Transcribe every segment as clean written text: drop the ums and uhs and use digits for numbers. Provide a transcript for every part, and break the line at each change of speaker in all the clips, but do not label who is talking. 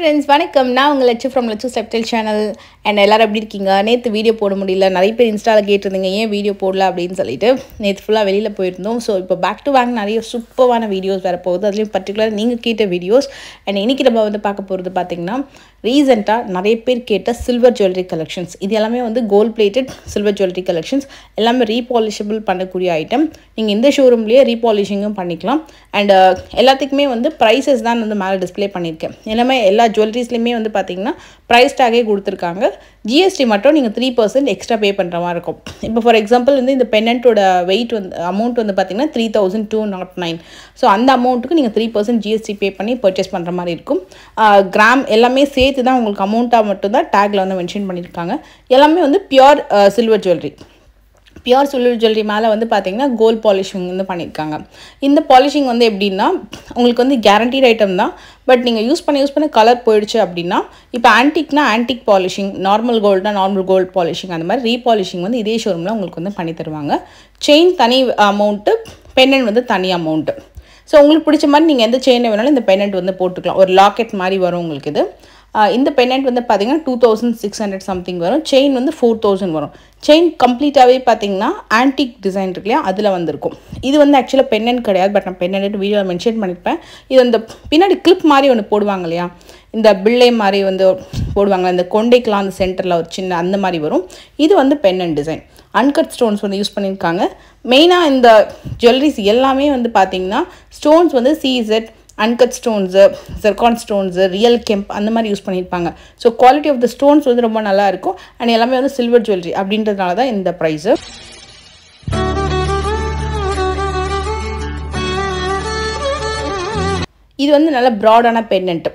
friends, வணக்கம். நான் உங்க Latchu from Latchu style channel. and எல்லாரும் எப்படி இருக்கீங்க? நேத்து வீடியோ போட முடியல. நிறைய பேர் இன்ஸ்டால கேட்டிருந்தீங்க ஏன் வீடியோ போடல அப்படினு சொல்லிட்டு. நேத்து ஃபுல்லா வெளியில போயிருந்தோம். சோ இப்போ பேக் டு பேக் நிறைய சூப்பரான வீடியோஸ் வர போகுது. அதுலயும் பர்టిక్యులர் நீங்க கேட்ட வீடியோஸ். and இன்னைக்கு நம்ம வந்து பார்க்க போறது பாத்தீங்கன்னா ரீசன்ட்டா நிறைய பேர் கேட்ட சில்வர் ஜுவல்லரி கலெக்ஷன்ஸ். இது எல்லாமே வந்து gold plated silver jewellery collections. எல்லாமே ரீபாலிஷபிள் பண்ணக்கூடிய ஐட்டம். நீங்க இந்த ஷோரூம்லயே ரீபாலிஷிங்கும் பண்ணிக்கலாம். and எல்லாத்துக்குமே வந்து பிரைसेस தான் வந்து மேல டிஸ்ப்ளே பண்ணிருக்கேன். எல்லாமே எல்லா ஜுவல்லரிஸ்லயுமே வந்து பாத்தீங்கன்னா பிரைஸ் டாகே கொடுத்திருக்காங்க. ஜிஎஸ்டி மட்டும் நீங்க 3% எக்ஸ்ட்ரா பே பண்ற மாதிரி இருக்கும். இப்போ ஃபார் எக்ஸாம்பிள் வந்து இந்த பெண்டன்ட்டோட வெயிட் வந்து அமௌண்ட் வந்து பாத்தீங்கன்னா 3209. சோ அந்த அமௌண்ட்க்கு நீங்க 3% ஜிஎஸ்டி பே பண்ணி பர்ச்சேஸ் பண்ற மாதிரி இருக்கும். கிராம் எல்லாமே சேர்த்து தான் உங்களுக்கு அமௌண்ட்டா மட்டும் தான் டாக்ல வந்து மென்ஷன் பண்ணிருக்காங்க. எல்லாமே வந்து pure silver jewellery. Pure silver jewellery மேலே வந்து பார்த்தீங்கன்னா கோல்ட் பாலிஷிங் வந்து பண்ணியிருக்காங்க. இந்த பாலிஷிங் வந்து எப்படின்னா உங்களுக்கு வந்து கேரண்டீட் ஐட்டம் தான். பட் நீங்கள் யூஸ் பண்ண கலர் போயிடுச்சு அப்படின்னா இப்போ ஆன்டிக்னா ஆன்டிக் பாலிஷிங், நார்மல் கோல்ட்னா நார்மல் கோல்ட் பாலிஷிங், அந்த மாதிரி ரீபாலிஷிங் வந்து இதே ஷோரூமில் உங்களுக்கு வந்து பண்ணி தருவாங்க. செயின் தனி அமௌண்ட்டு, பெண்டன்ட் வந்து தனி அமௌண்ட்டு. ஸோ உங்களுக்கு பிடிச்ச மாதிரி நீங்கள் எந்த செயினை வேணாலும் இந்த பெண்டன்ட் வந்து போட்டுக்கலாம். ஒரு லாக்கெட் மாதிரி வரும் உங்களுக்கு இது. இந்த பெண்டன்ட் வந்து பார்த்தீங்கன்னா 2600 சம்திங் வரும். செயின் வந்து 4000 வரும். செயின் கம்ப்ளீட்டாகவே பார்த்தீங்கன்னா ஆன்டிக் டிசைன் இருக்கு இல்லையா, அதில் வந்துருக்கும். இது வந்து ஆக்சுவலாக பெண்டன்ட் கிடையாது. பட் நான் பெண்டன்ட் வீடியோவில் மென்ஷன் பண்ணியிருப்பேன். இது அந்த பின்னாடி கிளிப் மாதிரி ஒன்று போடுவாங்க இல்லையா, இந்த பிள்ளை மாதிரி வந்து போடுவாங்க, இந்த கொண்டைக்கெலாம் அந்த சென்டரில் ஒரு சின்ன அந்த மாதிரி வரும். இது வந்து பெண்டன்ட் டிசைன். அன்கட் ஸ்டோன்ஸ் வந்து யூஸ் பண்ணியிருக்காங்க. மெயினாக இந்த ஜுவல்லரிஸ் எல்லாமே வந்து பார்த்தீங்கன்னா ஸ்டோன்ஸ் வந்து C Z, uncut stones, zircon stones, real கெம்ப் அந்த மாதிரி யூஸ் பண்ணியிருப்பாங்க. So quality of the stones வந்து ரொம்ப நல்லா இருக்கும். அண்ட் எல்லாமே வந்து சில்வர் ஜுவல்லரி அப்படின்றதுனால தான் இந்த ப்ரைஸு. இது வந்து நல்ல ப்ராடான பெண்டன்ட்.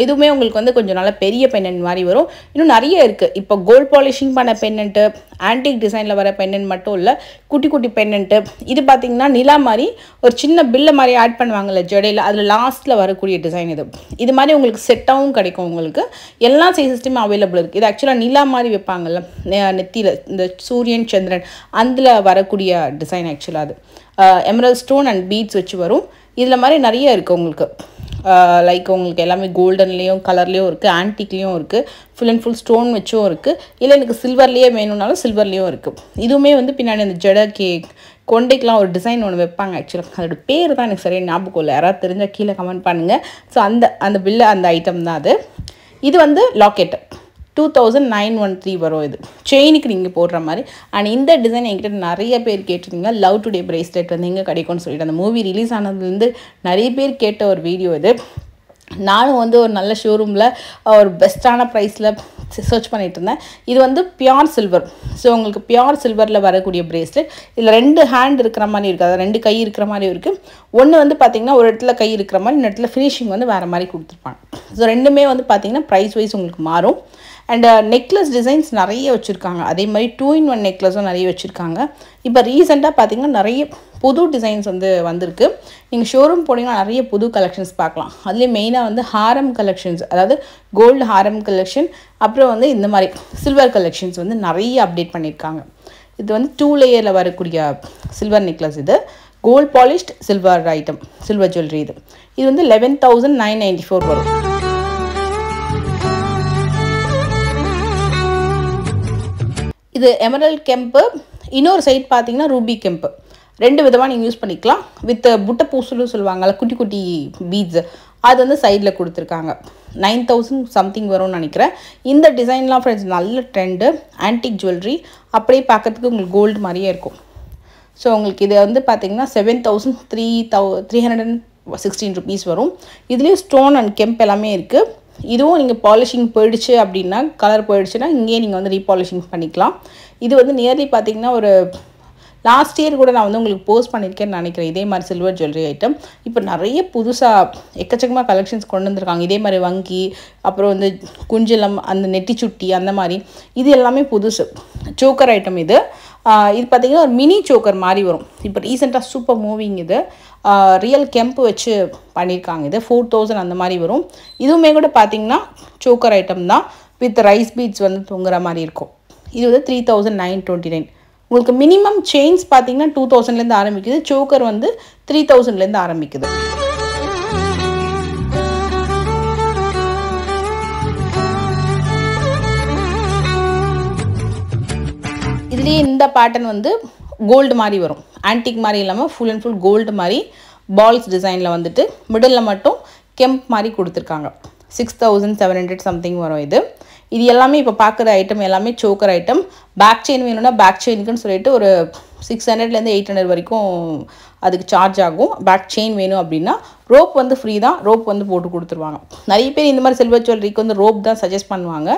இதுவுமே உங்களுக்கு வந்து கொஞ்சம் நல்ல பெரிய பெண்டன்ட் மாதிரி வரும். இன்னும் நிறைய இருக்குது. இப்போ கோல்ட் பாலிஷிங் பண்ண பெண்டன்ட்டு, ஆன்டிக் டிசைனில் வர பெண்டன்ட் மட்டும் இல்லை, குட்டி குட்டி பெண்டன்ட்டு. இது பார்த்தீங்கன்னா நிலா மாதிரி ஒரு சின்ன பில்லை மாதிரி ஆட் பண்ணுவாங்கல்ல ஜடையில், அதில் லாஸ்ட்டில் வரக்கூடிய டிசைன் இது. இது மாதிரி உங்களுக்கு செட்டாகவும் கிடைக்கும். உங்களுக்கு எல்லா சைஸஸ்லையுமே அவைலபிள் இருக்குது. இது ஆக்சுவலாக நிலா மாதிரி வைப்பாங்கல்ல நெத்தியில், இந்த சூரியன் சந்திரன் அதில் வரக்கூடிய டிசைன் ஆக்சுவலாக அது. எமரல்ட் ஸ்டோன் அண்ட் பீட்ஸ் வச்சு வரும். இதில் மாதிரி நிறைய இருக்குது உங்களுக்கு. லைக் உங்களுக்கு எல்லாமே கோல்டன்லேயும் கலர்லேயும் இருக்குது, ஆன்டிக்லேயும் இருக்குது, ஃபுல் அண்ட் ஃபுல் ஸ்டோன் வச்சும் இருக்குது. இல்லை எனக்கு சில்வர்லேயே வேணும்னாலும் சில்வர்லேயும் இருக்குது. இதுவுமே வந்து பின்னாடி அந்த ஜட கொண்டைக்கெலாம் ஒரு டிசைன் ஒன்று வைப்பாங்க. ஆக்சுவலாக அதோட பேர் தான் எனக்கு சரியாக ஞாபகம் இல்லை. யாராவது தெரிஞ்சால் கீழே கமெண்ட் பண்ணுங்கள். ஸோ அந்த பில்லை அந்த ஐட்டம் தான் அது. இது வந்து லாக்கெட்டு 2913 வரும். இது செயினுக்கு நீங்கள் போடுற மாதிரி. அண்ட் இந்த டிசைன் என்கிட்ட நிறைய பேர் கேட்டிருந்தீங்க. லவ் டுடே பிரேஸ்லெட் வந்து எங்கே கிடைக்கும்னு சொல்லிட்டு அந்த மூவி ரிலீஸ் ஆனதுலேருந்து நிறைய பேர் கேட்ட ஒரு வீடியோ இது. நானும் வந்து ஒரு நல்ல ஷோரூமில் ஒரு பெஸ்ட்டான ப்ரைஸில் சர்ச் பண்ணிகிட்டு இருந்தேன். இது வந்து பியூர் சில்வர். ஸோ உங்களுக்கு பியூர் சில்வரில் வரக்கூடிய பிரேஸ்லெட். இதில் 2 ஹேண்ட் இருக்கிற மாதிரி இருக்குது, அதாவது 2 கை இருக்கிற மாதிரி இருக்குது. ஒன்று வந்து பார்த்திங்கன்னா ஒரு இடத்துல கை இருக்கிற மாதிரி, இன்னொரு இடத்துல ஃபினிஷிங் வந்து வேறு மாதிரி கொடுத்துருப்பாங்க. ஸோ ரெண்டுமே வந்து பார்த்திங்கன்னா ப்ரைஸ் வைஸ் உங்களுக்கு மாறும். அண்ட் நெக்லஸ் டிசைன்ஸ் நிறைய வச்சுருக்காங்க. அதே மாதிரி 2-in-1 நெக்லஸும் நிறைய வச்சுருக்காங்க. இப்போ ரீசெண்டாக பார்த்திங்கன்னா நிறைய புது டிசைன்ஸ் வந்து வந்திருக்கு. நீங்கள் ஷோரூம் போனீங்கன்னா நிறைய புது கலெக்ஷன்ஸ் பார்க்கலாம். அதுலேயே மெயினாக வந்து ஹாரம் கலெக்ஷன்ஸ், அதாவது கோல்டு ஹாரம் கலெக்ஷன், அப்புறம் வந்து இந்த மாதிரி சில்வர் கலெக்ஷன்ஸ் வந்து நிறைய அப்டேட் பண்ணியிருக்காங்க. இது வந்து 2 லேயரில் வரக்கூடிய சில்வர் நெக்லஸ். இது gold polished silver item, silver jewellery. இது வந்து 11994 வரும். இது எமரல்ட் கெம்பு. இன்னொரு சைட் பார்த்தீங்கன்னா ரூபி கெம்பு. 2 விதமாக நீங்கள் யூஸ் பண்ணிக்கலாம். வித் புட்டை பூசலும் சொல்லுவாங்கள்ல, குட்டி குட்டி பீட்ஸ், அது வந்து சைடில் கொடுத்துருக்காங்க. 9000 சம்திங் வரும்னு நினைக்கிறேன். இந்த டிசைன்லாம் ஃப்ரெண்ட்ஸ் நல்ல ட்ரெண்டு. ஆன்டிக் ஜுவல்லரி அப்படியே பார்க்கறதுக்கு உங்களுக்கு கோல்டு மாதிரியே இருக்கும். ஸோ உங்களுக்கு இது வந்து பார்த்தீங்கன்னா 7316 ருபீஸ் வரும். இதுலேயும் ஸ்டோன் அண்ட் கெம்ப் எல்லாமே இருக்குது. இதுவும் நீங்கள் பாலிஷிங் போயிடுச்சு அப்படின்னா, கலர் போயிடுச்சுன்னா இங்கேயே நீங்கள் வந்து ரீபாலிஷிங் பண்ணிக்கலாம். இது வந்து நியர்லி பார்த்தீங்கன்னா ஒரு லாஸ்ட் இயர் கூட நான் வந்து உங்களுக்கு போஸ்ட் பண்ணியிருக்கேன்னு நினைக்கிறேன். இதே மாதிரி சில்வர் ஜுவல்லரி ஐட்டம் இப்போ நிறைய புதுசாக எக்கச்சக்கமாக கலெக்ஷன்ஸ் கொண்டு வந்திருக்காங்க. இதே மாதிரி வங்கி, அப்புறம் வந்து குஞ்சலம், அந்த நெட்டி சுட்டி, அந்த மாதிரி இது எல்லாமே புதுசு. சோக்கர் ஐட்டம் இது. இது பார்த்திங்கன்னா ஒரு மினி சோக்கர் மாதிரி வரும். இப்போ ரீசெண்டாக சூப்பர் மூவிங் இது. ரியல் கெம்ப் வச்சு பண்ணியிருக்காங்க. இது 4000 அந்த மாதிரி வரும். இதுவுமே கூட பார்த்திங்கன்னா சோக்கர் ஐட்டம் தான். வித் ரைஸ் பீட்ஸ் வந்து தொங்குற மாதிரி இருக்கும். இது வந்து 3929. உங்களுக்கு மினிமம் செயின்ஸ் பார்த்தீங்கன்னா 2000லேருந்து ஆரம்பிக்குது. சோக்கர் வந்து 3000லேருந்து ஆரம்பிக்குது. இதுலேயே இந்த பேட்டர்ன் வந்து கோல்டு மாதிரி வரும், ஆன்டிக் மாதிரி இல்லாமல் ஃபுல் அண்ட் ஃபுல் கோல்டு மாதிரி பால்ஸ் டிசைனில் வந்துட்டு மிடில் மட்டும் கெம்ப் மாதிரி கொடுத்துருக்காங்க. 6700 சம்திங் வரும். இது எல்லாமே இப்போ பார்க்குற ஐட்டம் எல்லாமே சோக்கர் ஐட்டம். பேக் செயின் வேணும்னா பேக் செயினுக்குன்னு சொல்லிட்டு ஒரு 600லேருந்து 800 வரைக்கும் அதுக்கு சார்ஜ் ஆகும். பேக் செயின் வேணும் அப்படின்னா ரோப் வந்து ஃப்ரீ தான், ரோப் வந்து போட்டு கொடுத்துருவாங்க. நிறைய பேர் இந்த மாதிரி சில்வர் ஜுவல்லரிக்கு வந்து ரோப் தான் சஜஸ்ட் பண்ணுவாங்க.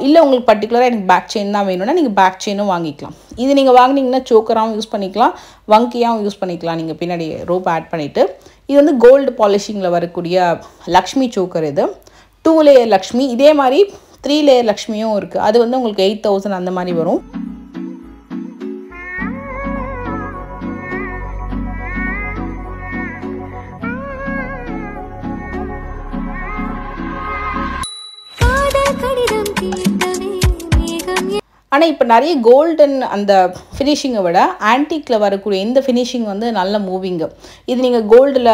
இல்லை உங்களுக்கு பர்டிகுலராக எனக்கு பேக் செயின் தான் வேணும்னா நீங்கள் பேக் செயினும் வாங்கிக்கலாம். இது நீங்கள் வாங்கினீங்கன்னா சோக்கராகவும் யூஸ் பண்ணிக்கலாம், வங்கியாகவும் யூஸ் பண்ணிக்கலாம். நீங்கள் பின்னாடி ரோப் ஆட் பண்ணிவிட்டு இது வந்து கோல்டு பாலிஷிங்கில் வரக்கூடிய லக்ஷ்மி சோக்கர். இது 2 லேயர் லக்ஷ்மி. இதே மாதிரி 3 லேயர் லக்ஷ்மியும் இருக்குது. அது வந்து உங்களுக்கு 8000 அந்த மாதிரி வரும். ஆனால் இப்போ நிறைய கோல்டன் அந்த ஃபினிஷிங்கை விட ஆன்டிக்கில் வரக்கூடிய இந்த ஃபினிஷிங் வந்து நல்ல மூவிங்கு. இது நீங்கள் கோல்டில்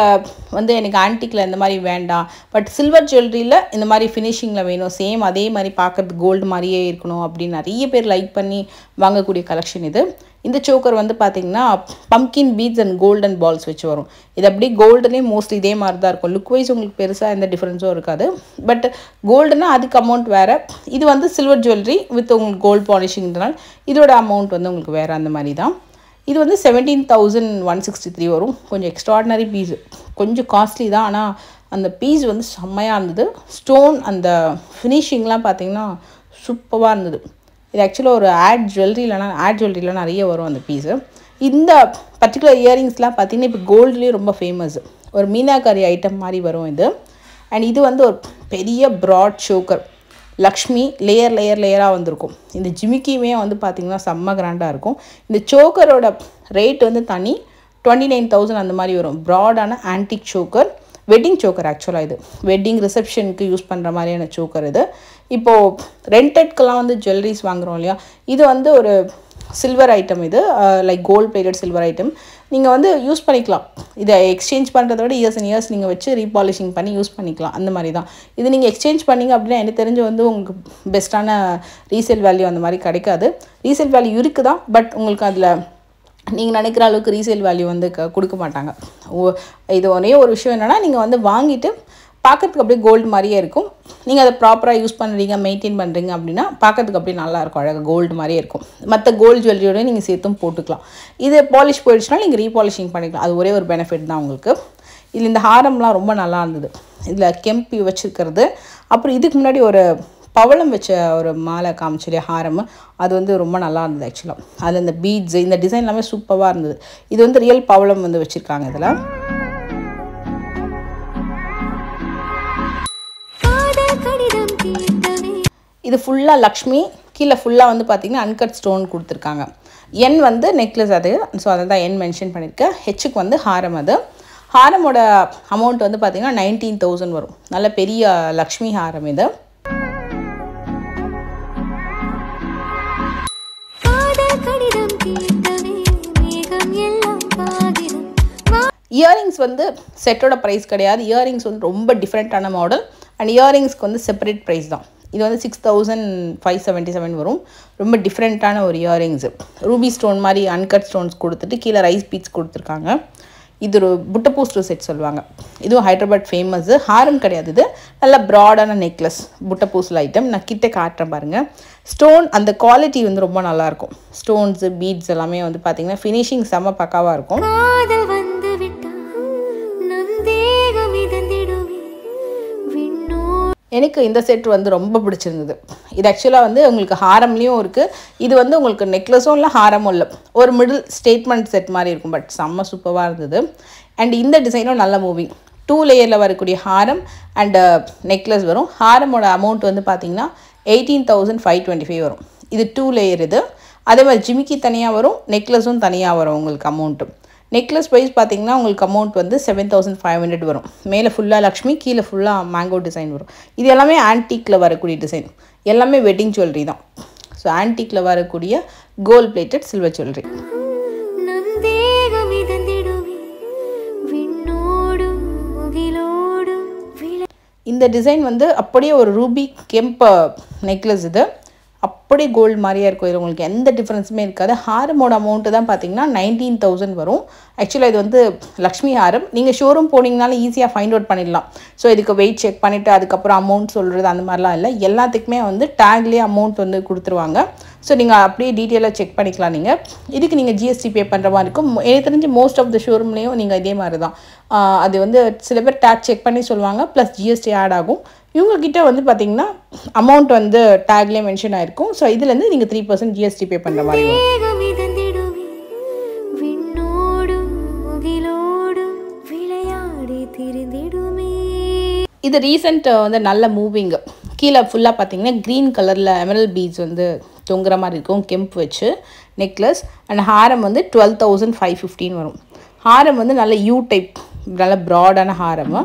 வந்து எனக்கு ஆன்டிக்கில் இந்த மாதிரி வேண்டாம், பட் சில்வர் ஜுவல்லரியில் இந்த மாதிரி ஃபினிஷிங்கில் வேணும், சேம் அதே மாதிரி பார்க்குறது கோல்டு மாதிரியே இருக்கணும் அப்படின்னு நிறைய பேர் லைக் பண்ணி வாங்கக்கூடிய கலெக்ஷன் இது. இந்த சோக்கர் வந்து பார்த்திங்கன்னா pumpkin beads and golden balls வச்சு வரும். இது அப்படி கோல்டுலேயும் மோஸ்ட்லி இதே மாதிரி தான் இருக்கும். லுக் வைஸ் உங்களுக்கு பெருசாக எந்த டிஃப்ரென்ஸும் இருக்காது. பட் கோல்டுனா அதுக்கு அமௌண்ட் வேறு. இது வந்து சில்வர் ஜுவல்லரி வித் உங்களுக்கு கோல்டு பாலிஷிங்கிறதுனால இதோட அமௌண்ட் வந்து உங்களுக்கு வேறு அந்த மாதிரி தான். இது வந்து 17,163 வரும். கொஞ்சம் எக்ஸ்ட்ராடினரி பீஸு, கொஞ்சம் காஸ்ட்லி தான். ஆனால் அந்த பீஸ் வந்து செம்மையாக இருந்தது. ஸ்டோன் அந்த ஃபினிஷிங்லாம் பார்த்திங்கன்னா சூப்பராக இருந்தது. இது ஆக்சுவலாக ஒரு ஆட் ஜுவல்லரிலாம் நிறைய வரும் அந்த பீஸு. இந்த பர்டிகுலர் இயரிங்ஸ்லாம் பார்த்திங்கன்னா இப்போ கோல்டுலேயே ரொம்ப ஃபேமஸ். ஒரு மீனாக்காரி ஐட்டம் மாதிரி வரும் இது. அண்ட் இது வந்து ஒரு பெரிய ப்ராட் சோக்கர் லக்ஷ்மி லேயராக வந்திருக்கும். இந்த ஜிமிக்கியுமே வந்து பார்த்திங்கன்னா செம்ம கிராண்டாக இருக்கும். இந்த சோக்கரோட ரேட் வந்து தனி 29,000 அந்த மாதிரி வரும். ப்ராடான ஆன்டிக் சோக்கர், வெட்டிங் சோக்கர். ஆக்சுவலாக இது வெட்டிங் ரிசப்ஷனுக்கு யூஸ் பண்ணுற மாதிரியான சோக்கர் இது. இப்போது ரெண்டட்க்கெலாம் வந்து ஜுவல்லரிஸ் வாங்குகிறோம் இல்லையா, இது வந்து ஒரு சில்வர் ஐட்டம். இது like gold plated silver item. நீங்கள் வந்து யூஸ் பண்ணிக்கலாம். இதை எக்ஸ்சேஞ்ச் பண்ணுறத விட இயர்ஸ் அண்ட் இயர்ஸ் நீங்கள் வச்சு ரீபாலிஷிங் பண்ணி யூஸ் பண்ணிக்கலாம். அந்த மாதிரி தான் இது. நீங்கள் எக்ஸ்சேஞ்ச் பண்ணிங்க அப்படின்னா எனக்கு தெரிஞ்சு வந்து உங்களுக்கு பெஸ்ட்டான ரீசேல் வேல்யூ அந்த மாதிரி கிடைக்காது. ரீசேல் வேல்யூ இருக்குது தான், பட் உங்களுக்கு அதில் நீங்கள் நினைக்கிற அளவுக்கு ரீசேல் வேல்யூ வந்து கொடுக்க மாட்டாங்க. இது ஒரே ஒரு விஷயம் என்னென்னா, நீங்கள் வந்து வாங்கிட்டு பார்க்கறதுக்கு அப்படியே கோல்டு மாதிரியே இருக்கும். நீங்கள் அதை ப்ராப்பராக யூஸ் பண்ணுறீங்க, மெயின்டைன் பண்ணுறீங்க அப்படின்னா பார்க்கறதுக்கு அப்படியே நல்லாயிருக்கும், அழகாக கோல்டு மாதிரியே இருக்கும். மற்ற கோல்டு ஜுவல்லரியோட நீங்கள் சேர்த்தும் போட்டுக்கலாம். இது பாலிஷ் போயிடுச்சுன்னா நீங்கள் ரீபாலிஷிங் பண்ணிக்கலாம். அது ஒரே ஒரு பெனிஃபிட் தான் உங்களுக்கு. இதில் இந்த ஹாரம்லாம் ரொம்ப நல்லா இருந்தது. இதில் கெம்பி வச்சுருக்கிறது, அப்புறம் இதுக்கு முன்னாடி ஒரு பவளம் வச்ச ஒரு மாலை காமிச்சிலே ஹாரம், அது வந்து ரொம்ப நல்லா இருந்தது ஆக்சுவலாக. அதில் இந்த பீட்ஸு இந்த டிசைன் எல்லாமே சூப்பராக இருந்தது. இது வந்து ரியல் பவளம் வந்து வச்சுருக்காங்க இதில். இது ஃபுல்லாக லக்ஷ்மி, கீழே ஃபுல்லாக வந்து பார்த்திங்கன்னா அன்கட் ஸ்டோன் கொடுத்துருக்காங்க. என் வந்து நெக்லஸ் அது, ஸோ அதை தான் என் மென்ஷன் பண்ணியிருக்கேன். ஹெச்சுக்கு வந்து ஹாரம். அது ஹாரமோட அமௌண்ட் வந்து பார்த்திங்கன்னா 19,000 வரும். நல்ல பெரிய லக்ஷ்மி ஹாரம் இது. இயரிங்ஸ் வந்து செட்டோட ப்ரைஸ் கிடையாது. இயரிங்ஸ் வந்து ரொம்ப டிஃப்ரெண்ட்டான மாடல். அண்ட் இயரிங்ஸ்க்கு வந்து செப்பரேட் ப்ரைஸ் தான். இது வந்து 6,577 வரும். ரொம்ப டிஃப்ரெண்ட்டான ஒரு இயரிங்ஸு. ரூபி ஸ்டோன் மாதிரி அன்கட் ஸ்டோன்ஸ் கொடுத்துட்டு கீழே ரைஸ் பீட்ஸ் கொடுத்துருக்காங்க. இது ஒரு புட்டப்பூஸ்டு செட் சொல்லுவாங்க. இதுவும் ஹைதராபாத் ஃபேமஸ்ஸு. ஹாரம் கிடையாது, இது நல்ல ப்ராடான நெக்லஸ் புட்டப்பூஸ்டில் ஐட்டம். நான் கிட்ட காட்டுறேன் பாருங்கள். ஸ்டோன் அந்த குவாலிட்டி வந்து ரொம்ப நல்லாயிருக்கும். ஸ்டோன்ஸு பீட்ஸ் எல்லாமே வந்து பார்த்திங்கன்னா ஃபினிஷிங் செம்ம பக்காவாக இருக்கும். எனக்கு இந்த செட் வந்து ரொம்ப பிடிச்சிருந்தது. இது ஆக்சுவலாக வந்து உங்களுக்கு ஹாரம்லேயும் இருக்குது. இது வந்து உங்களுக்கு நெக்லஸும் இல்லை ஹாரமும் இல்லை, ஒரு மிடில் ஸ்டேட்மெண்ட் செட் மாதிரி இருக்கும். பட் செம்ம சூப்பராக இருந்தது. அண்ட் இந்த டிசைனும் நல்ல மூவிங். 2 லேயரில் வரக்கூடிய ஹாரம் அண்டு நெக்லஸ் வரும். ஹாரமோட அமௌண்ட் வந்து பார்த்திங்கன்னா 18,525 வரும். இது 2 லேயர் இது. அதே மாதிரி ஜிமிக்கி தனியாக வரும், நெக்லஸும் தனியாக வரும் உங்களுக்கு அமௌண்ட்டு. நெக்லஸ் ப்ரைஸ் பார்த்திங்கன்னா உங்களுக்கு அமௌண்ட் வந்து 7,500 வரும். மேலே ஃபுல்லாக லக்ஷ்மி, கீழே ஃபுல்லாக மேங்கோ டிசைன் வரும். இது எல்லாமே ஆன்டிக்கில் வரக்கூடிய டிசைன், எல்லாமே வெட்டிங் ஜுவல்லரி தான். ஸோ ஆன்டிக்கில் வரக்கூடிய கோல்ட் பிளேட்டட் சில்வர் ஜுவல்லரி. இந்த டிசைன் வந்து அப்படியே ஒரு ரூபி கெம்ப் நெக்லஸ். இது அப்படியே கோல்டு மாதிரியே இருக்கும். இது உங்களுக்கு எந்த டிஃப்ரென்ஸுமே இருக்காது. ஹாரமோட அமௌண்ட்டு தான் பார்த்தீங்கன்னா 19,000 வரும். ஆக்சுவலாக இது வந்து லக்ஷ்மி ஹாரம். நீங்கள் ஷோரூம் போனீங்கனாலும் ஈஸியாக ஃபைண்ட் அவுட் பண்ணிடலாம். ஸோ இதுக்கு வெயிட் செக் பண்ணிவிட்டு அதுக்கப்புறம் அமௌண்ட் சொல்கிறது அந்த மாதிரிலாம் இல்லை. எல்லாத்துக்குமே வந்து டேக்லேயே அமௌண்ட் வந்து கொடுத்துருவாங்க. ஸோ நீங்கள் அப்படியே டீட்டெயிலாக செக் பண்ணிக்கலாம். நீங்கள் இதுக்கு நீங்கள் ஜிஎஸ்டி பே பண்ணுற மாதிரி இருக்கும். எனக்கு தெரிஞ்சு மோஸ்ட் ஆஃப் த ஷோரூம்லேயும் நீங்கள் இதே மாதிரி தான். அது வந்து சில பேர் டேக் செக் பண்ணி சொல்லுவாங்க, ப்ளஸ் ஜிஎஸ்டி ஆட் ஆகும். இவங்கக்கிட்ட வந்து பார்த்திங்கன்னா அமௌண்ட் வந்து டேக்லேயே மென்ஷன் ஆகிருக்கும். ஸோ இதுலேருந்து நீங்கள் 3% ஜிஎஸ்டி பே பண்ணுற மாதிரி வரும். இது ரீசெண்ட் வந்து நல்ல மூவிங். கீழே ஃபுல்லாக பார்த்தீங்கன்னா க்ரீன் கலரில் எமரல் பீட்ஸ் வந்து தொங்குற மாதிரி இருக்கும், கெம்ப் வச்சு நெக்லஸ். அண்ட் ஹாரம் வந்து 12,515 வரும். ஹாரம் வந்து நல்ல யூ டைப், நல்ல ப்ராடான ஹாரம்.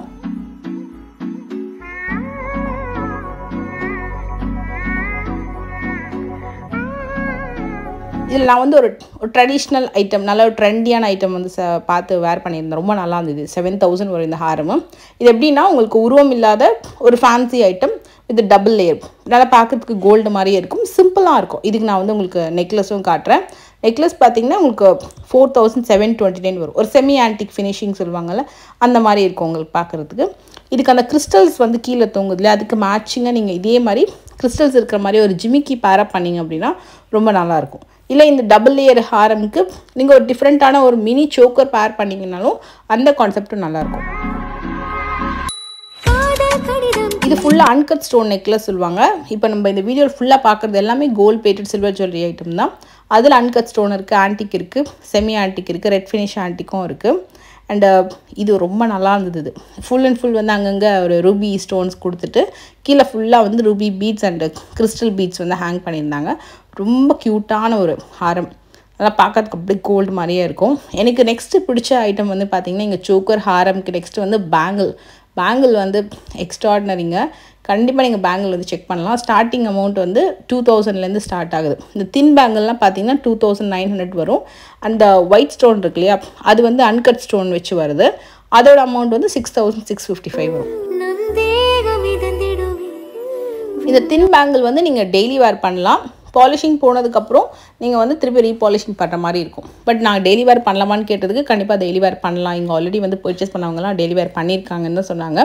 இதில் நான் வந்து ஒரு ட்ரெடிஷ்னல் ஐட்டம், நல்ல ஒரு ட்ரெண்டியான ஐட்டம் வந்து பார்த்து வேர் பண்ணியிருந்தேன். ரொம்ப நல்லா இருந்தது. 7,000 வரும் இந்த ஹாரமும். இது எப்படின்னா உங்களுக்கு உருவம் இல்லாத ஒரு fancy item with double layer. நல்லா பார்க்குறதுக்கு கோல்டு மாதிரியே இருக்கும், சிம்பிளாக இருக்கும். இதுக்கு நான் வந்து உங்களுக்கு நெக்லஸும் காட்டுறேன். நெக்லஸ் பார்த்தீங்கன்னா உங்களுக்கு 4,729 வரும். ஒரு செமி ஆன்டிக் ஃபினிஷிங் சொல்லுவாங்கள்ல, அந்த மாதிரி இருக்கும் உங்களுக்கு பார்க்குறதுக்கு. இதுக்கு அந்த கிறிஸ்டல்ஸ் வந்து கீழே தொங்குதுல, அதுக்கு மேட்சிங்காக நீங்கள் இதே மாதிரி கிறிஸ்டல்ஸ் இருக்கிற மாதிரி ஒரு ஜிமிக்கி பேரப் பண்ணிங்க அப்படின்னா ரொம்ப நல்லாயிருக்கும். இல்லை இந்த டபுள் லேயர் ஹாரமுக்கு நீங்கள் ஒரு டிஃப்ரெண்ட்டான ஒரு மினி சோக்கர் பேர் பண்ணிங்கனாலும் அந்த கான்செப்டும் நல்லாயிருக்கும். இது ஃபுல்லாக அன்கட் ஸ்டோன் நெக்லஸ் சொல்லுவாங்க. இப்போ நம்ம இந்த வீடியோவில் ஃபுல்லாக பார்க்குறது எல்லாமே gold plated silver jewellery item தான். அதில் அன்கட் ஸ்டோன் இருக்குது, ஆன்டிக் இருக்குது, செமி ஆன்டிக் இருக்குது, ரெட் ஃபினிஷ் ஆன்டிக்கும் இருக்குது. அண்டு இது ரொம்ப நல்லா இருந்தது. இது ஃபுல் அண்ட் ஃபுல் வந்து அங்கங்கே ஒரு ரூபி ஸ்டோன்ஸ் கொடுத்துட்டு கீழே ஃபுல்லாக வந்து ruby beads and crystal beads வந்து ஹேங் பண்ணியிருந்தாங்க. ரொம்ப க்யூட்டான ஒரு ஹாரம், நல்லா பார்க்கறதுக்கு அப்படியே கோல்டு மாதிரியே இருக்கும். எனக்கு நெக்ஸ்ட்டு பிடிச்ச ஐட்டம் வந்து பார்த்திங்கன்னா இங்கே சோக்கர் ஹாரம்க்கு நெக்ஸ்ட்டு வந்து பேங்கிள் வந்து எக்ஸ்ட்ராடினரிங்க. கண்டிப்பாக நீங்கள் பேங்கிள் வந்து செக் பண்ணலாம். ஸ்டார்டிங் அமௌண்ட் வந்து 2,000லேருந்து ஸ்டார்ட் ஆகுது. இந்த தின் பேங்கிள்லாம் பார்த்தீங்கன்னா 2,900 வரும். அந்த ஒயிட் ஸ்டோன் இருக்கு இல்லையா, அது வந்து அன்கட் ஸ்டோன் வச்சு வருது. அதோட அமௌண்ட் வந்து 6,655 வரும். இந்த தின் பேங்கிள் வந்து நீங்கள் டெய்லி வேர் பண்ணலாம். பாலிஷிங் போனதுக்கப்புறம் நீங்கள் வந்து திருப்பி ரீபாலிஷிங் பண்ணுற மாதிரி இருக்கும். பட் நான் டெய்லி வேர் பண்ணலாமான்னு கேட்டதுக்கு கண்டிப்பாக டெய்லி வேர் பண்ணலாம். இங்கே ஆல்ரெடி வந்து பர்ச்சேஸ் பண்ணவங்கலாம் டெய்லி வேர் பண்ணியிருக்காங்கன்னு தான் சொன்னாங்க.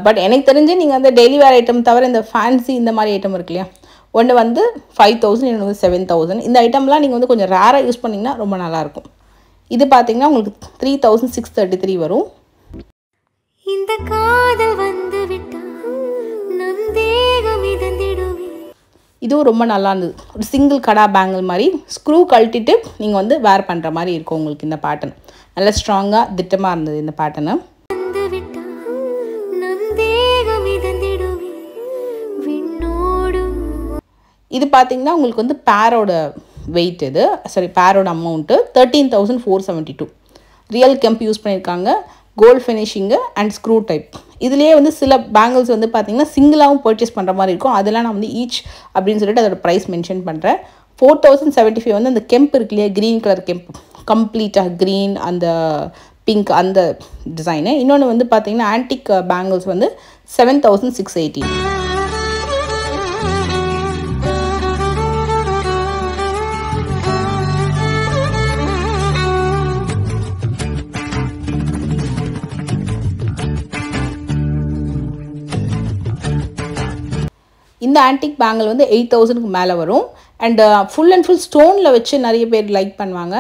பட் எனக்கு தெரிஞ்சு நீங்கள் வந்து டெய்லி வேர் ஐட்டம் தவிர இந்த ஃபேன்சி இந்த மாதிரி ஐட்டம் இருக்கு இல்லையா, ஒன்று வந்து 5,000, இன்னொன்று வந்து 7,000. இந்த ஐட்டம்லாம் நீங்கள் வந்து கொஞ்சம் ரேராக யூஸ் பண்ணிங்கன்னா ரொம்ப நல்லாயிருக்கும். இது பார்த்தீங்கன்னா உங்களுக்கு 3,633 வரும். இந்த காதல் வந்து விட்டா நம் தேகம் இதந்திடுவே. இதுவும் ரொம்ப நல்லா இருந்தது. ஒரு சிங்கிள் கடா பேங்கிள் மாதிரி ஸ்க்ரூ கழட்டிட்டு நீங்கள் வந்து வேர் பண்ணுற மாதிரி இருக்கும் உங்களுக்கு. இந்த பேட்டர்ன் நல்லா ஸ்ட்ராங்காக திட்டமாக இருந்தது இந்த பேட்டர்னு. இது பார்த்தீங்கன்னா உங்களுக்கு வந்து பேரோட வெயிட், இது பேரோட அமௌண்ட்டு 13,472. ரியல் கெம்ப் யூஸ் பண்ணியிருக்காங்க, gold finishing and screw type. இதுலேயே வந்து சில பேங்கிள்ஸ் வந்து பார்த்திங்கன்னா சிங்கிளாகவும் பர்ச்சேஸ் பண்ணுற மாதிரி இருக்கும். அதெல்லாம் நான் வந்து ஈச் அப்படின்னு சொல்லிட்டு அதோட ப்ரைஸ் மென்ஷன் பண்ணுறேன். 4,075 வந்து அந்த கெம்ப் இருக்கு இல்லையா, க்ரீன் கலர் கெம்ப், கம்ப்ளீட்டாக க்ரீன் அந்த பிங்க் அந்த டிசைனு. இன்னொன்று வந்து பார்த்திங்கன்னா ஆன்டிக் பேங்கிள்ஸ் வந்து 7,680. இந்த ஆன்டிக் பேங்கிள் வந்து 8,000க்கு மேலே வரும். அண்டு ஃபுல் அண்ட் ஃபுல் ஸ்டோனில் வச்சு நிறைய பேர் லைக் பண்ணுவாங்க.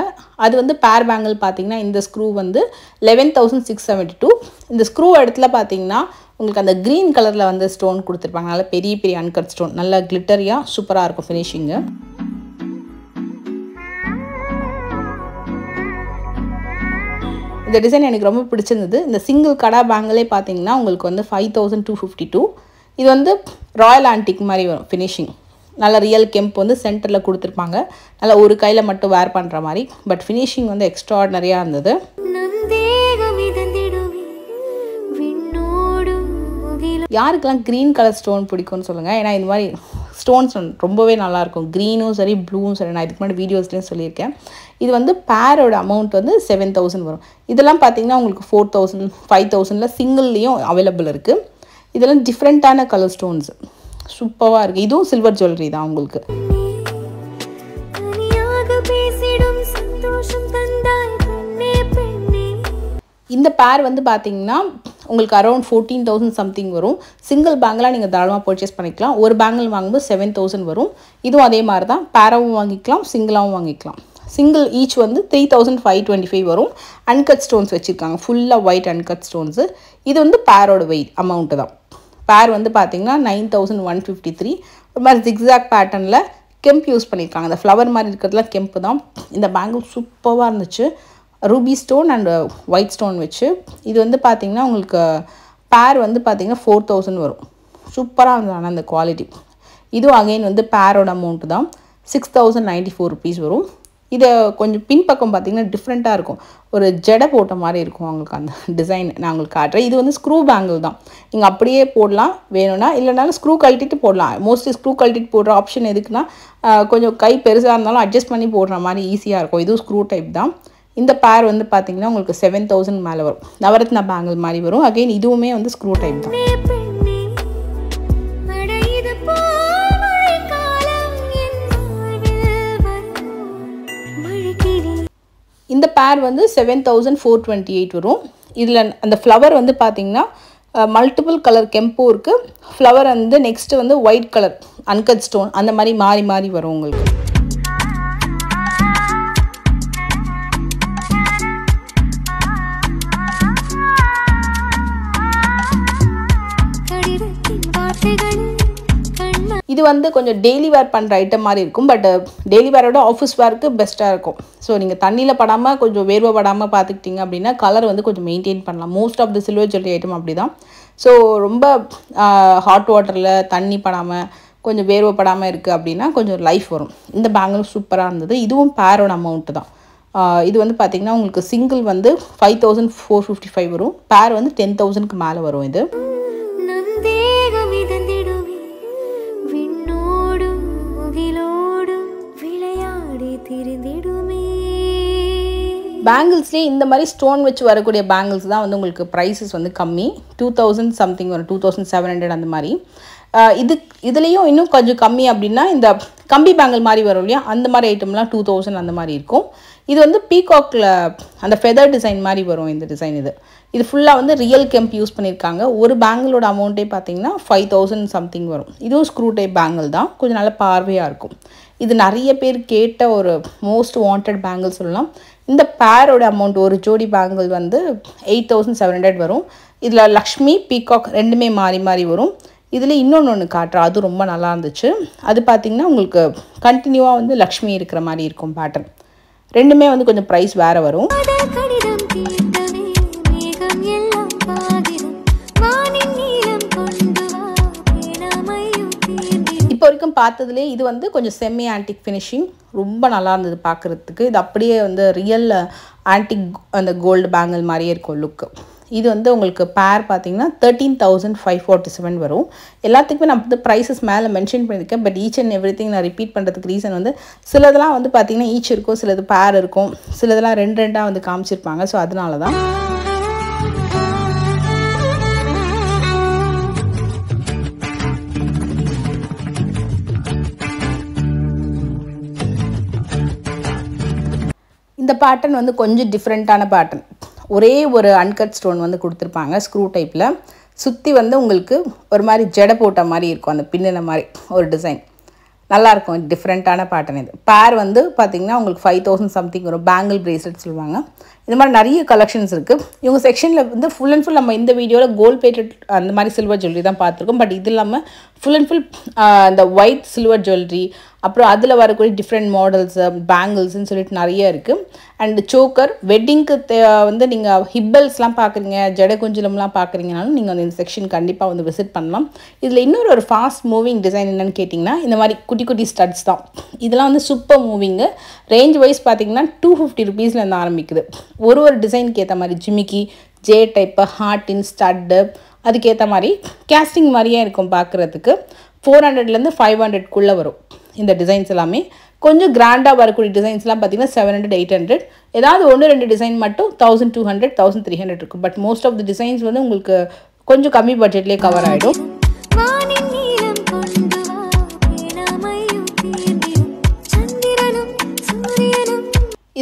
அது வந்து பேர் பேங்கிள் பார்த்திங்கன்னா இந்த ஸ்க்ரூ வந்து 11,672. இந்த ஸ்க்ரூ இடத்துல பார்த்திங்கன்னா உங்களுக்கு அந்த க்ரீன் கலரில் வந்து ஸ்டோன் கொடுத்துருப்பாங்க. நல்லா பெரிய பெரிய அன்கட் ஸ்டோன், நல்லா கிளிட்டரியாக சூப்பராக இருக்கும் ஃபினிஷிங்கு. இந்த டிசைன் எனக்கு ரொம்ப பிடிச்சிருந்தது. இந்த சிங்கிள் கடா பேங்கிளே பார்த்திங்கன்னா உங்களுக்கு வந்து 5,252. இது வந்து ராயல் ஆன்டிக் மாதிரி வரும் ஃபினிஷிங். நல்ல ரியல் கெம்ப் வந்து சென்டரில் கொடுத்துருப்பாங்க. நல்லா ஒரு கையில் மட்டும் வேர் பண்ணுற மாதிரி. பட் ஃபினிஷிங் வந்து எக்ஸ்ட்ராடினரியாக இருந்தது. யாருக்கெல்லாம் க்ரீன் கலர் ஸ்டோன் பிடிக்கும்னு சொல்லுங்கள். ஏன்னா இந்த மாதிரி ஸ்டோன்ஸ் ரொம்பவே நல்லாயிருக்கும். க்ரீனும் சரி ப்ளூவும் சரி. நான் இதுக்கு முன்னாடி வீடியோஸ்லேயும் சொல்லியிருக்கேன். இது வந்து பேரோட அமௌண்ட் வந்து 7,000 வரும். இதெல்லாம் பார்த்தீங்கன்னா உங்களுக்கு 4,000, 5,000ல் சிங்கிள்லேயும் அவைலபிள் இருக்குது. இதெல்லாம் டிஃப்ரெண்ட்டான கலர் ஸ்டோன்ஸ். சூப்பராக இருக்குது. இதுவும் சில்வர் ஜுவல்லரி தான் உங்களுக்கு. இந்த பேர் வந்து பார்த்தீங்கன்னா உங்களுக்கு அரௌண்ட் 14,000 சம்திங் வரும். சிங்கிள் பேங்கில் நீங்கள் தாராளமாக பர்ச்சேஸ் பண்ணிக்கலாம். ஒரு பேங்கில் வாங்கும்போது 7,000 வரும். இதுவும் அதே மாதிரி தான், பேராகவும் வாங்கிக்கலாம், சிங்கிளாகவும் வாங்கிக்கலாம். சிங்கிள் ஈச் வந்து 3,525 வரும். அன்கட் ஸ்டோன்ஸ் வச்சுருக்காங்க, ஃபுல்லாக ஒயிட் அன்கட் ஸ்டோன்ஸு. இது வந்து பேரோட வெயிட் அமௌண்ட்டு தான். பேர் வந்து பார்த்தீங்கன்னா 9,153. ஒரு மாதிரி ஜிக்ஸாக் பேட்டர்னில் கெம்ப் யூஸ் பண்ணியிருக்காங்க. அந்த ஃப்ளவர் மாதிரி இருக்கிறதுலாம் கெம்ப்பு தான். இந்த பேங்கிள் சூப்பராக இருந்துச்சு. Ruby stone and white stone வச்சு. இது வந்து பார்த்திங்கன்னா உங்களுக்கு பேர் வந்து பார்த்திங்கன்னா 4,000 வரும். சூப்பராக இருந்தது ஆனால் அந்த குவாலிட்டி. இதுவும் அகெயின் வந்து பேரோட அமௌண்ட்டு தான். 6,094 ருபீஸ் வரும். இதை கொஞ்சம் பின்பக்கம் பார்த்திங்கன்னா டிஃப்ரெண்ட்டாக இருக்கும். ஒரு ஜடை போட்ட மாதிரி இருக்கும் அவங்களுக்கு அந்த டிசைன். நான் உங்களுக்கு காட்டுறேன். இது வந்து ஸ்க்ரூ பேங்கிள் தான். நீங்கள் அப்படியே போடலாம் வேணும்னா, இல்லைனாலும் ஸ்க்ரூ கழட்டிட்டு போடலாம். மோஸ்ட்லி ஸ்க்ரூ கழட்டிட்டு போடுற ஆப்ஷன் எதுக்குன்னா கொஞ்சம் கை பெருசாக இருந்தாலும் அட்ஜஸ்ட் பண்ணி போடுற மாதிரி ஈஸியாக இருக்கும். இதுவும் ஸ்க்ரூ டைப் தான். இந்த பேர் வந்து பார்த்தீங்கன்னா உங்களுக்கு 7,000 மேலே வரும். நவரத்னா பேங்கிள் மாதிரி வரும். அகெயின் இதுவுமே வந்து ஸ்க்ரூ டைப் தான். இந்த பேர் வந்து 7,428 வரும். இதில் அந்த ஃப்ளவர் வந்து பார்த்தீங்கன்னா மல்டிபிள் கலர் கெம்பும் இருக்குது. ஃப்ளவர் வந்து நெக்ஸ்ட்டு வந்து ஒயிட் கலர் அன்கட் ஸ்டோன் அந்த மாதிரி மாறி மாறி வரும் உங்களுக்கு. இது வந்து கொஞ்சம் டெய்லி வேர் பண்ணுற ஐட்டம் மாதிரி இருக்கும். பட் டெய்லி வேரோட ஆஃபீஸ் வேருக்கு பெஸ்ட்டாக இருக்கும். ஸோ நீங்கள் தண்ணியில் படாமல் கொஞ்சம் வேர்வை படாமல் பார்த்துக்கிட்டிங்க அப்படின்னா கலர் வந்து கொஞ்சம் மெயின்டைன் பண்ணலாம். Most of the silver jewellery item அப்படி தான். ஸோ ரொம்ப ஹாட் வாட்டரில் தண்ணி படாமல் கொஞ்சம் வேர்வை படாமல் இருக்குது அப்படின்னா கொஞ்சம் லைஃப் வரும். இந்த பேங்கிளும் சூப்பராக இருந்தது. இதுவும் பேரோட அமௌண்ட்டு தான். இது வந்து பார்த்திங்கன்னா உங்களுக்கு சிங்கிள் வந்து 5,455 வரும். பேர் வந்து 10,000க்கு மேலே வரும். இது பேங்கிள்ஸ்லேயே இந்த மாதிரி ஸ்டோன் வச்சு வரக்கூடிய பேங்கிள்ஸ் தான் வந்து உங்களுக்கு ப்ரைஸஸ் வந்து கம்மி. 2,000 சம்திங் வரும், 2,700 அந்த மாதிரி. இதுலேயும் இன்னும் கொஞ்சம் கம்மி அப்படின்னா இந்த கம்பி பேங்கிள் மாதிரி வரும் இல்லையா, அந்த மாதிரி ஐட்டம்லாம் 2,000 அந்த மாதிரி இருக்கும். இது வந்து பீகாக்கில் அந்த ஃபெதர் டிசைன் மாதிரி வரும் இந்த டிசைன். இது ஃபுல்லாக வந்து ரியல் கெம்ப் யூஸ் பண்ணியிருக்காங்க. ஒரு பேங்கிளோட அமௌண்ட்டே பார்த்தீங்கன்னா 5,000 சம்திங் வரும். இதுவும் ஸ்க்ரூ டைப் பேங்கிள் தான். கொஞ்சம் நல்ல பார்வையாக இருக்கும். இது நிறைய பேர் கேட்ட ஒரு மோஸ்ட் வாண்டட் பேங்கிள் சொல்லலாம். இந்த பேரோட அமௌண்ட் ஒரு ஜோடி பேங்கிள் வந்து 8,700 வரும். இதில் லக்ஷ்மி பீகாக் ரெண்டுமே மாறி மாறி வரும். இதில் இன்னொன்று காட்டுறேன், அது ரொம்ப நல்லா இருந்துச்சு. அது பார்த்திங்கன்னா உங்களுக்கு கண்டினியூவாக வந்து லக்ஷ்மி இருக்கிற மாதிரி இருக்கும் பேட்டர்ன். ரெண்டுமே வந்து கொஞ்சம் ப்ரைஸ் வேறு வரும். இப்போ வரைக்கும் பார்த்ததுலேயே இது வந்து கொஞ்சம் செம்மி ஆன்டிக் ஃபினிஷிங், ரொம்ப நல்லா இருந்தது பார்க்குறதுக்கு. இது அப்படியே வந்து ரியல் ஆன்டிக் அந்த கோல்டு பேங்கிள் மாதிரியே இருக்கும் லுக்கு. இது வந்து உங்களுக்கு பேர் பார்த்தீங்கன்னா 13,547 வரும். எல்லாத்துக்குமே நான் வந்து ப்ரைஸஸ் மேலே மென்ஷன் பண்ணியிருக்கேன். But each and every thing நான் ரிப்பீட் பண்ணுறதுக்கு ரீசன் வந்து சிலதெல்லாம் வந்து பார்த்திங்கன்னா ஈச் இருக்கும், சிலது பேர் இருக்கும், சிலதெல்லாம் ரெண்டாக வந்து காமிச்சிருப்பாங்க. ஸோ அதனால தான். இந்த பேட்டர்ன் வந்து கொஞ்சம் டிஃப்ரெண்ட்டான பேட்டர்ன். ஒரே ஒரு அன்கட் ஸ்டோன் வந்து கொடுத்துருப்பாங்க ஸ்க்ரூ டைப்பில். சுற்றி வந்து உங்களுக்கு ஒரு மாதிரி ஜடை போட்ட மாதிரி இருக்கும், அந்த பின்னின மாதிரி ஒரு டிசைன். நல்லாயிருக்கும், டிஃப்ரெண்ட்டான பேட்டர்ன். இது பேர் வந்து பார்த்திங்கன்னா உங்களுக்கு 5,000 சம்திங் வரும். பேங்கிள் பிரேஸ்லெட் சொல்லுவாங்க. இந்த மாதிரி நிறைய கலெக்ஷன்ஸ் இருக்குது. இவங்க செக்ஷனில் வந்து ஃபுல் அண்ட் ஃபுல் நம்ம இந்த வீடியோவில் கோல்ட் பிளேட்டட் அந்த மாதிரி சில்வர் ஜுவல்லரி தான் பார்த்துருக்கோம். பட் இது இல்லாமல் ஃபுல் அண்ட் ஃபுல் இந்த ஒயிட் சில்வர் ஜுவல்லரி, அப்புறம் அதில் வரக்கூடிய டிஃப்ரெண்ட் மாடல்ஸு பேங்கிள்ஸ்ன்னு சொல்லிட்டு நிறைய இருக்குது. அண்ட் சோக்கர் வெட்டிங்க்கு வந்து நீங்கள் ஹிப்பல்ஸ்லாம் பார்க்குறீங்க, ஜடை குஞ்சலம்லாம் பார்க்குறீங்கனாலும் நீங்கள் வந்து இந்த செக்ஷன் கண்டிப்பாக வந்து விசிட் பண்ணலாம். இதில் இன்னொரு ஃபாஸ்ட் மூவிங் டிசைன் என்னென்னு கேட்டிங்கன்னா இந்த மாதிரி குட்டி குட்டி ஸ்டட்ஸ் தான். இதெல்லாம் வந்து சூப்பர் மூவிங்கு. ரேஞ்ச் வைஸ் பார்த்திங்கன்னா 250 ருபீஸ்லேருந்து ஆரம்பிக்குது. ஒரு டிசைனுக்கு ஏற்ற மாதிரி ஜிமிக்கி, ஜே டைப்பு, ஹார்டின், ஸ்டட்டு, அதுக்கேற்ற மாதிரி கேஸ்டிங் மாதிரியே இருக்கும் பார்க்குறதுக்கு. 400லேருந்து 500க்குள்ளே வரும் இந்த டிசைன்ஸ் எல்லாமே. கொஞ்சம் கிராண்டாக வரக்கூடிய டிசைன்ஸ்லாம் பார்த்திங்கன்னா 700, 800. ஏதாவது 1-2 டிசைன் மட்டும் 1,200, 1,300 இருக்கும். But most of the designs வந்து உங்களுக்கு கொஞ்சம் கம்மி பட்ஜெட்லேயே கவர் ஆகிடும்.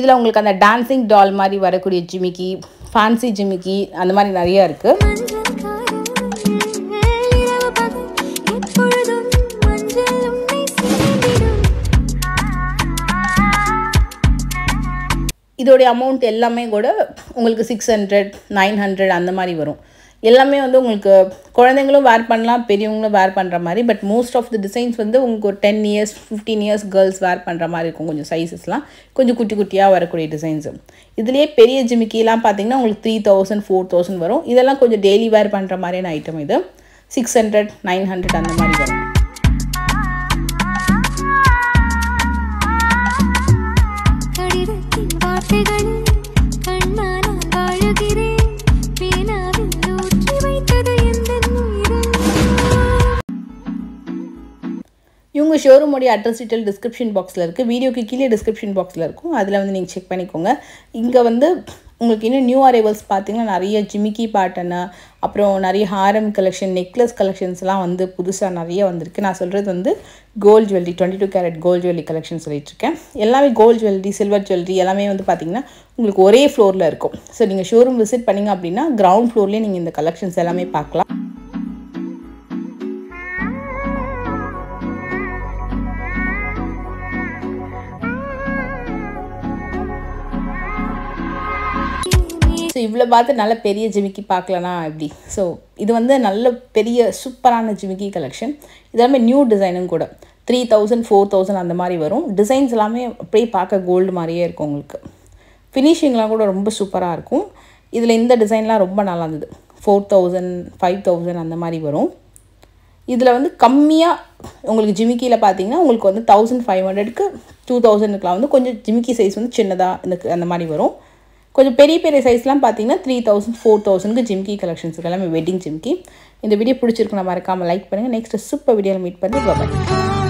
இதில் உங்களுக்கு அந்த டான்சிங் டால் மாதிரி வரக்கூடிய ஜிமிக்கி, ஃபேன்சி ஜிமிக்கி அந்த மாதிரி நிறையா இருக்குது. இதோடைய அமௌண்ட் எல்லாமே கூட உங்களுக்கு 600, 900 அந்த மாதிரி வரும். எல்லாமே வந்து உங்களுக்கு குழந்தைங்களும் வேர் பண்ணலாம், பெரியவங்களும் வேர் பண்ணுற மாதிரி. But most of the designs வந்து உங்களுக்கு ஒரு 10 இயர்ஸ் 15 இயர்ஸ் கேர்ள்ஸ் வேர் பண்ணுற மாதிரி இருக்கும். கொஞ்சம் சைஸஸ்லாம் கொஞ்சம் குட்டி குட்டியாக வரக்கூடிய டிசைன்ஸு. இதுலேயே பெரிய ஜிமிக்கிலாம் பார்த்தீங்கன்னா உங்களுக்கு 3000, 4000 வரும். இதெல்லாம் கொஞ்சம் டெய்லி வேர் பண்ணுற மாதிரியான ஐட்டம். இது 600, 900 அந்த மாதிரி வரும். இவங்க ஷோரூமோடைய அட்ரஸ் டீட்டெயில் டிஸ்கிரிப்ஷன் பாக்ஸில் இருக்குது. வீடியோக்கு கீழே டிஸ்கிரிப்ஷன் பாக்ஸில் இருக்கும். அதில் வந்து நீங்கள் செக் பண்ணிக்கோங்க. இங்கே வந்து உங்களுக்கு இன்னும் நியூ அரைவல்ஸ் பார்த்தீங்கன்னா நிறைய ஜிமிக்கி பேட்டர்னு, அப்புறம் நிறைய ஹாரம் கலெக்ஷன், நெக்லஸ் கலெக்ஷன்ஸ்லாம் வந்து புதுசாக நிறைய வந்திருக்கு. நான் சொல்கிறது வந்து gold jewellery, 22 carat gold jewellery collection சொல்லிட்டுருக்கேன். எல்லாமே கோல்டு ஜுவல்லரி, சில்வர் ஜுவல்லரி எல்லாமே வந்து பார்த்திங்கன்னா உங்களுக்கு ஒரே ஃப்ளோரில் இருக்கும். ஸோ நீங்கள் ஷோரூம் விசிட் பண்ணிங்க அப்படின்னா கிரவுண்ட் ஃப்ளோர்லேயே நீங்கள் இந்த கலெக்ஷன்ஸ் எல்லாமே பார்க்கலாம். ஸோ இவ்வளோ பார்த்து நல்ல பெரிய ஜிமிக்கி பார்க்கலனா எப்படி? ஸோ இது வந்து நல்ல பெரிய சூப்பரான ஜிமிக்கி கலெக்ஷன். இதெல்லாமே நியூ டிசைனும் கூட. 3000, 4000 அந்த மாதிரி வரும். டிசைன்ஸ் எல்லாமே அப்படியே பார்க்க கோல்டு மாதிரியே இருக்கும். உங்களுக்கு ஃபினிஷிங்லாம் கூட ரொம்ப சூப்பராக இருக்கும். இதில் இந்த டிசைன்லாம் ரொம்ப நல்லா இருந்தது. 4000, 5000 அந்த மாதிரி வரும். இதில் வந்து கம்மியாக உங்களுக்கு ஜிமிக்கியில் பார்த்தீங்கன்னா உங்களுக்கு வந்து 1500க்கு 2000க்குலாம் வந்து கொஞ்சம் ஜிமிக்கி சைஸ் வந்து சின்னதாக எனக்கு அந்த மாதிரி வரும். கொஞ்சம் பெரிய பெரிய சைஸ்லாம் பார்த்தீங்கன்னா 3000, 4000க்கு ஜிமிக்கி கலெக்ஷன்ஸ் எல்லாமே வெட்டிங் ஜிமிக்கி. இந்த வீடியோ பிடிச்சிருக்கு, நான் மறக்காமல் லைக் பண்ணுங்கள். நெக்ஸ்ட் சூப்பர் வீடியோவில் மீட் பண்ணி பாய்.